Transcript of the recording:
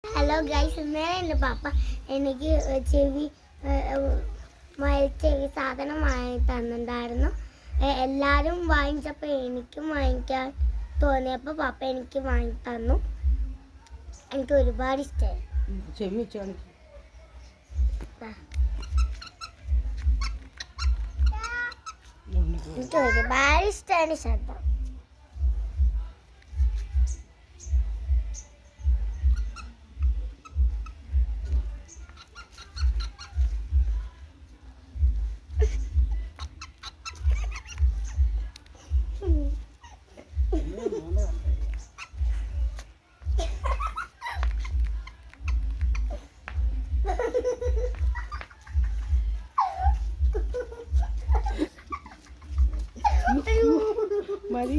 Hello guys, ഇന്നലെ എൻ്റെ പാപ്പ എനിക്ക് ചെവി സാധനം വാങ്ങി തന്നിട്ടുണ്ടായിരുന്നു. എല്ലാവരും വാങ്ങിച്ചപ്പോൾ എനിക്കും വാങ്ങിക്കാൻ തോന്നിയപ്പോൾ പാപ്പ എനിക്ക് വാങ്ങി തന്നു. എനിക്ക് ഒരുപാട് ഇഷ്ടമായി. ചെവി വെച്ച് കാണിക്കും. എനിക്ക് ഒരുപാട് ഇഷ്ടമാണ് ശബ്ദം. മതി.